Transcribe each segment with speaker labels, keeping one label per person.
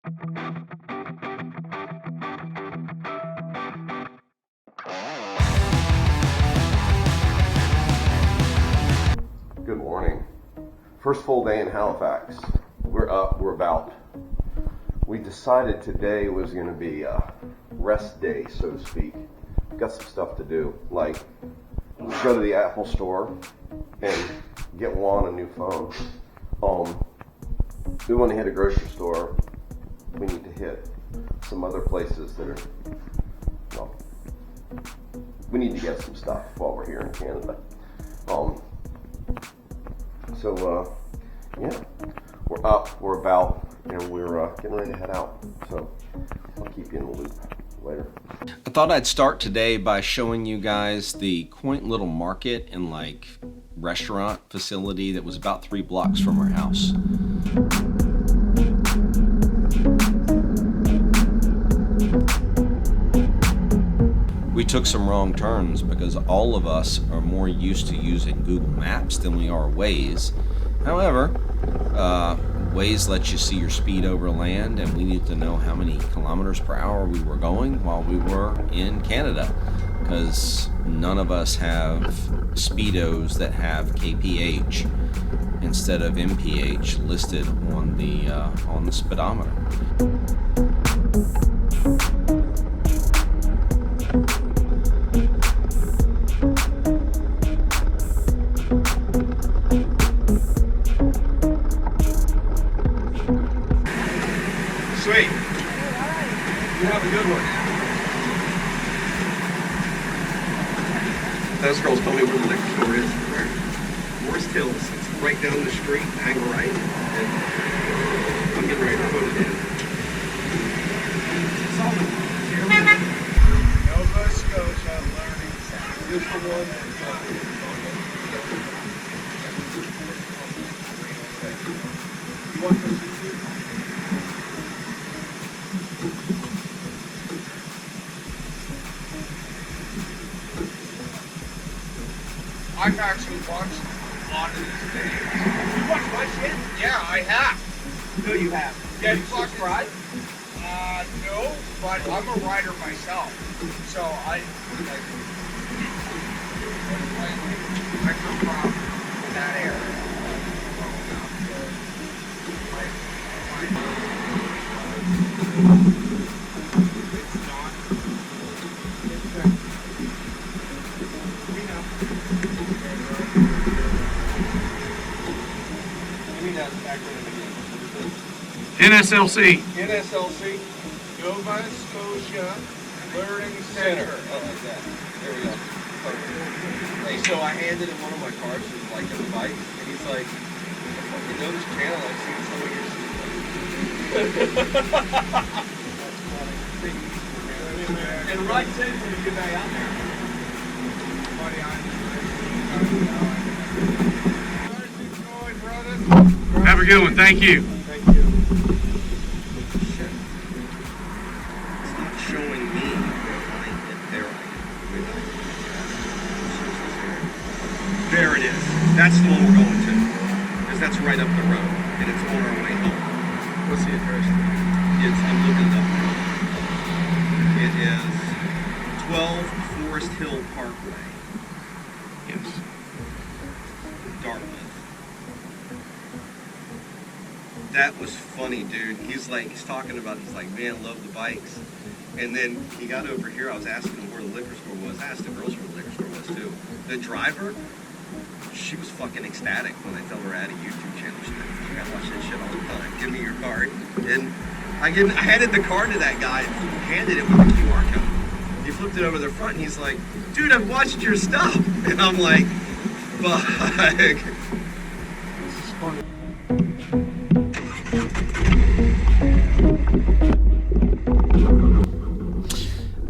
Speaker 1: Good morning. First full day in Halifax. We're up, we're about. We decided today was going to be a rest day, so to speak. Got some stuff to do, like go to the Apple store and get Juan a new phone. We want to hit a grocery store. We need to hit some other places that are, well, we need to get some stuff while we're here in Canada. Yeah, we're up, we're about, and we're getting ready to head out. So I'll keep you in the loop later.
Speaker 2: I thought I'd start today by showing you guys the quaint little market and restaurant facility that was about 3 blocks from our house. We took some wrong turns because all of us are more used to using Google Maps than we are Waze. However, Waze lets you see your speed over land, and we need to know how many kilometers per hour we were going while we were in Canada, because none of us have speedos that have kph instead of mph listed on the speedometer.
Speaker 1: Sweet. You have a good one. Those girls told me where the liquor store is. Forest Hills. It's right down the street. Hang right. And I'm getting ready to put it in.
Speaker 3: Nova Scotia Learning Center.
Speaker 1: Just the one that you want this?
Speaker 3: I've actually watched a lot of these videos. You watched my shit? Yeah, I have.
Speaker 1: No, you have.
Speaker 3: Yeah, you subscribe? No, but I'm a writer myself. So I come from that area. It's not. We know.
Speaker 1: Give me that acronym again.
Speaker 3: NSLC.
Speaker 1: NSLC
Speaker 3: Nova Scotia Learning Center.
Speaker 1: Oh, like that. There we go. Perfect. Hey, so I handed him one of my cards, he was like on the bike, and he's like, you know this channel, I've seen some of your shit. And right said when you get back out there.
Speaker 3: Buddy,
Speaker 4: Have a good one. Thank you.
Speaker 1: Thank you. Shit. It's not showing me where I am. There I am. There it is. That's the one we're going to. Because that's right up the road. And it's on our way home.
Speaker 3: What's the address?
Speaker 1: I'm looking it up now. It is 12 Forest Hill Parkway.
Speaker 4: Yes.
Speaker 1: Dartmouth. That was funny, dude. He's talking about, man, love the bikes. And then he got over here, I was asking him where the liquor store was. I asked the girls where the liquor store was too. The driver, she was fucking ecstatic when I told her I had a YouTube channel. She's like, I watch that shit all the time. Give me your card. And I handed the card to that guy and handed it with a QR code. He flipped it over the front and he's like, dude, I've watched your stuff. And I'm like, fuck. This is funny.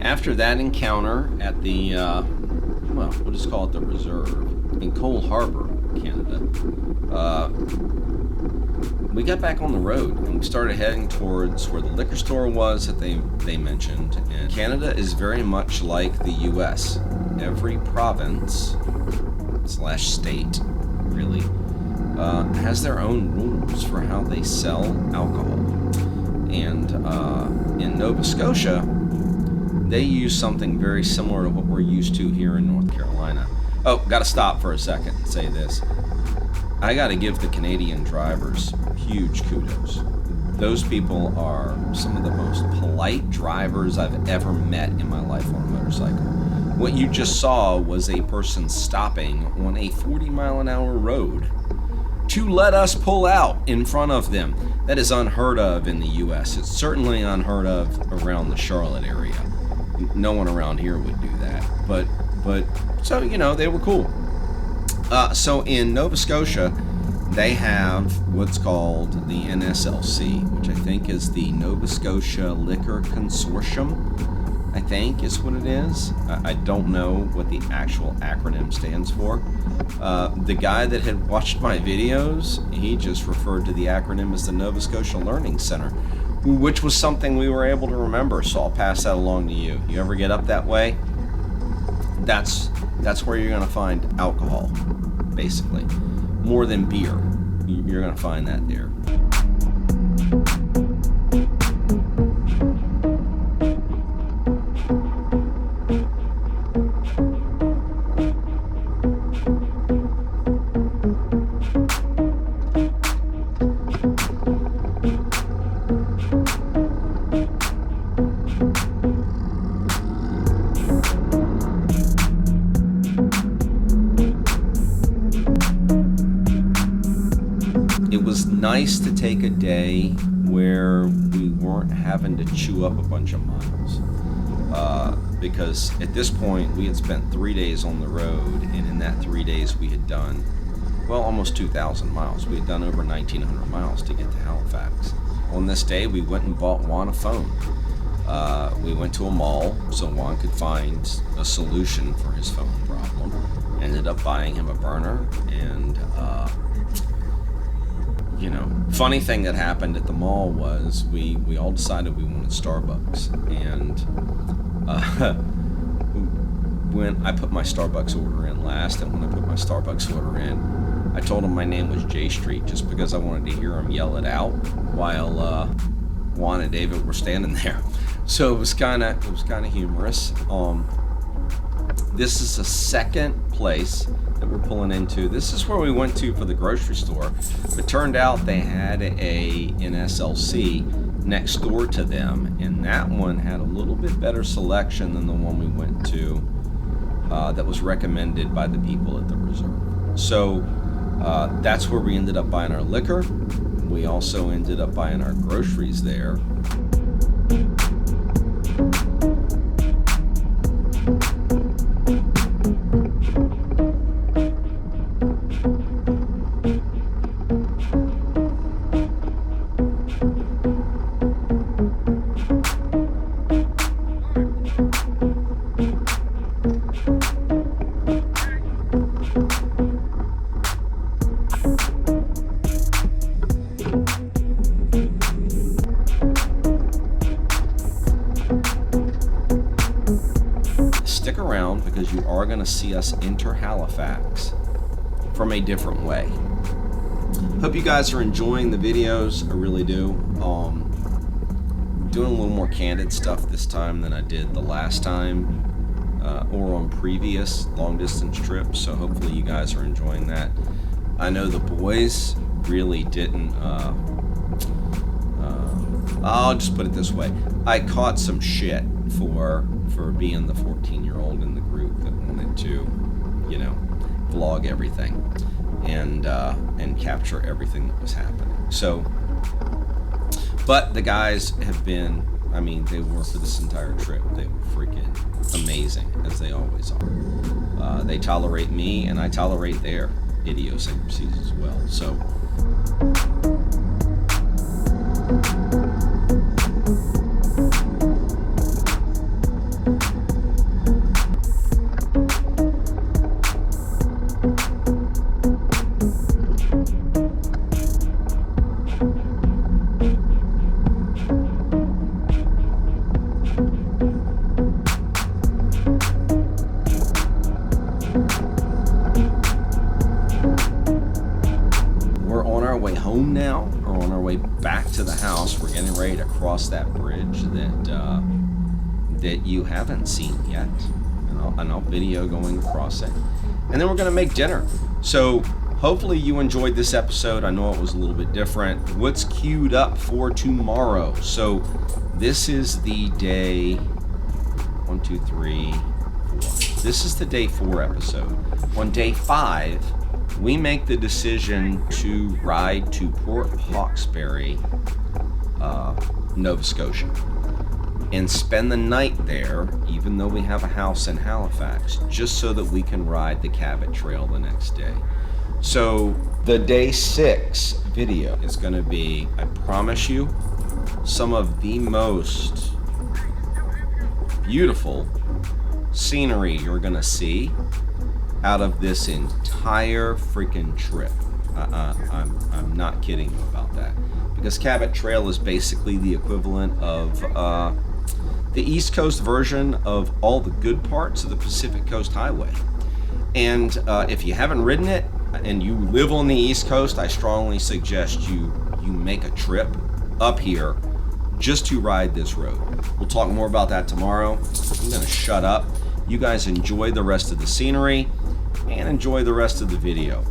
Speaker 2: After that encounter at the, we'll just call it the Reserve in Cole Harbour, Canada, we got back on the road and we started heading towards where the liquor store was that they mentioned. And Canada is very much like the U.S. Every province / state, really, has their own rules for how they sell alcohol. And in Nova Scotia, they use something very similar to what we're used to here in North Carolina. Oh, got to stop for a second and say this. I got to give the Canadian drivers huge kudos. Those people are some of the most polite drivers I've ever met in my life on a motorcycle. What you just saw was a person stopping on a 40-mile-an-hour road to let us pull out in front of them. That is unheard of in the U.S. It's certainly unheard of around the Charlotte area. No one around here would do that. But so, they were cool. So in Nova Scotia, they have what's called the NSLC, which I think is the Nova Scotia Liquor Consortium, I think is what it is. I don't know what the actual acronym stands for. The guy that had watched my videos, he just referred to the acronym as the Nova Scotia Learning Center, which was something we were able to remember, so I'll pass that along to you. You ever get up that way? That's where you're going to find alcohol, basically. More than beer. You're going to find that there. It was nice to take a day where we weren't having to chew up a bunch of miles. Because at this point, we had spent 3 days on the road, and in that 3 days we had done, almost 2,000 miles. We had done over 1,900 miles to get to Halifax. On this day, we went and bought Juan a phone. We went to a mall so Juan could find a solution for his phone problem. Ended up buying him a burner, and funny thing that happened at the mall was we all decided we wanted Starbucks, and when I put my Starbucks order in last, and when I put my Starbucks order in, I told him my name was J Street just because I wanted to hear him yell it out while Juan and David were standing there. So it was kind of humorous. This is the second place that we're pulling into. This is where we went to for the grocery store. It turned out they had a NSLC next door to them, and that one had a little bit better selection than the one we went to that was recommended by the people at the reserve. So that's where we ended up buying our liquor. We also ended up buying our groceries there. Stick around because you are going to see us enter Halifax from a different way. Hope you guys are enjoying the videos. I really do. Doing a little more candid stuff this time than I did the last time or on previous long distance trips, so hopefully you guys are enjoying that. I know the boys really didn't I'll just put it this way. I caught some shit for being the 14-year-old in the group that wanted to, vlog everything and capture everything that was happening. So, but the guys have been, they were for this entire trip. They were freaking amazing, as they always are. They tolerate me, and I tolerate their idiosyncrasies as well. So. Home now, or on our way back to the house. We're getting ready across that bridge that you haven't seen yet, and I'll video going across it, and then we're gonna make dinner. So hopefully you enjoyed this episode. I know it was a little bit different. What's queued up for tomorrow? So this is the day 1, 2, 3, 4. This is the day 4 episode. On day 5, we make the decision to ride to Port Hawkesbury, Nova Scotia, and spend the night there, even though we have a house in Halifax, just so that we can ride the Cabot Trail the next day. So the day 6 video is going to be, I promise you, some of the most beautiful scenery you're going to see out of this entire freaking trip. I'm not kidding you about that, because Cabot Trail is basically the equivalent of the East Coast version of all the good parts of the Pacific Coast Highway. And if you haven't ridden it and you live on the East Coast, I strongly suggest you make a trip up here just to ride this road. We'll talk more about that tomorrow. I'm gonna shut up. You guys enjoy the rest of the scenery and enjoy the rest of the video.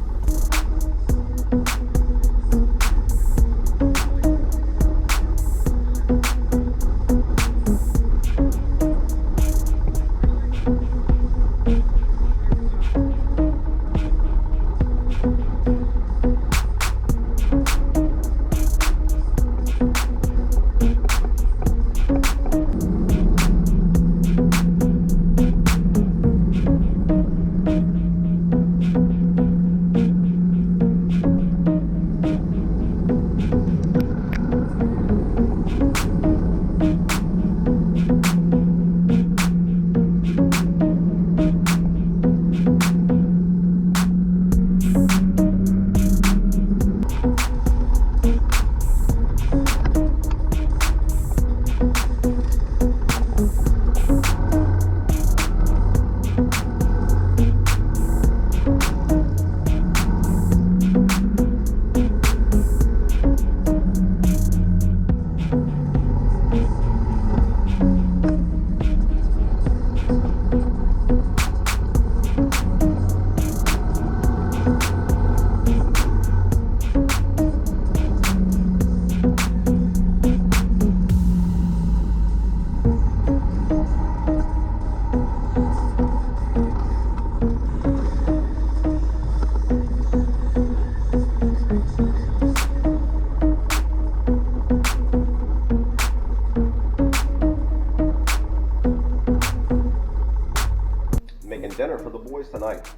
Speaker 2: Dinner for the boys tonight.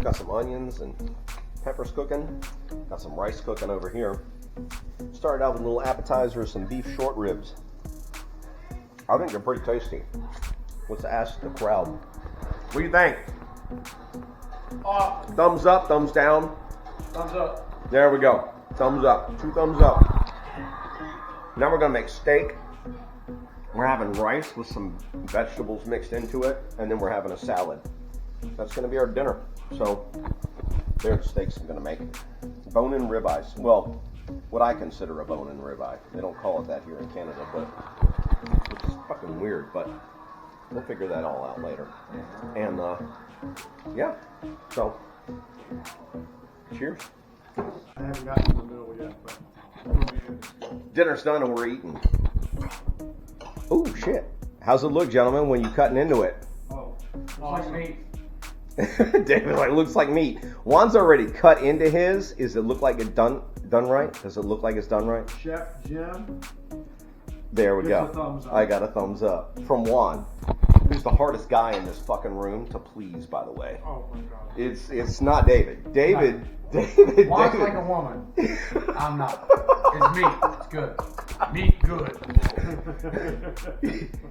Speaker 2: Got some onions and peppers cooking. Got some rice cooking over here. Started out with a little appetizer, some beef short ribs. I think they're pretty tasty. Let's ask the crowd. What do you think? Thumbs up, thumbs down?
Speaker 3: Thumbs up.
Speaker 2: There we go. Thumbs up. 2 thumbs up. Now we're gonna make steak. We're having rice with some vegetables mixed into it, and then we're having a salad. That's going to be our dinner. So, there's steaks I'm going to make. Bone-in ribeyes. Well, what I consider a bone-in ribeye. They don't call it that here in Canada, but which is fucking weird. But we'll figure that all out later. And yeah. So, cheers.
Speaker 5: I haven't gotten to the middle yet, but
Speaker 2: Dinner's done and we're eating. Oh shit! How's it look, gentlemen, when you're cutting into it?
Speaker 5: oh,
Speaker 3: Awesome.
Speaker 5: meat.
Speaker 2: David, like, looks like meat. Juan's already cut into his. Does it look like it's done right? Does it look like it's done right?
Speaker 5: Chef Jim.
Speaker 2: There we
Speaker 5: Gives
Speaker 2: go.
Speaker 5: a thumbs up.
Speaker 2: I got a thumbs up from Juan, who's the hardest guy in this fucking room to please, by the way.
Speaker 5: Oh my God.
Speaker 2: It's not David. David.
Speaker 3: Walks like a woman. I'm not. It's meat. It's good. Meat good.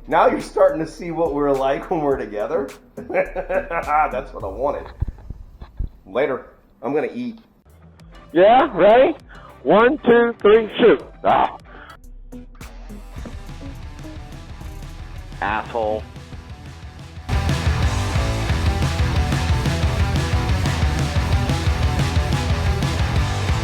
Speaker 2: Now you're starting to see what we're like when we're together. That's what I wanted. Later, I'm gonna eat.
Speaker 6: Yeah, ready? 1, 2, 3, shoot. Ah. Asshole.